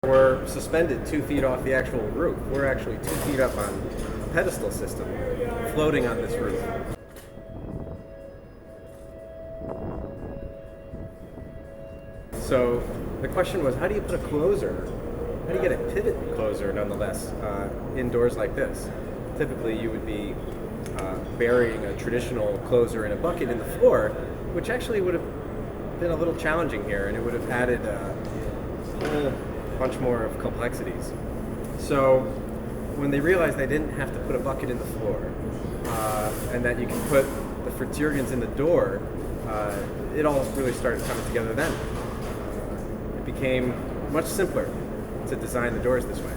We're suspended 2 feet off the actual roof. We're actually 2 feet up on a pedestal system, floating on this roof. So the question was, how do you put a closer, how do you get a pivot closer nonetheless, indoors like this? Typically you would be burying a traditional closer in a bucket in the floor, which actually would have been a little challenging here, and it would have added a whole bunch more of complexities. So when they realized they didn't have to put a bucket in the floor, and that you can put the Fritzjurgens in the door, it all really started coming together then. It became much simpler to design the doors this way.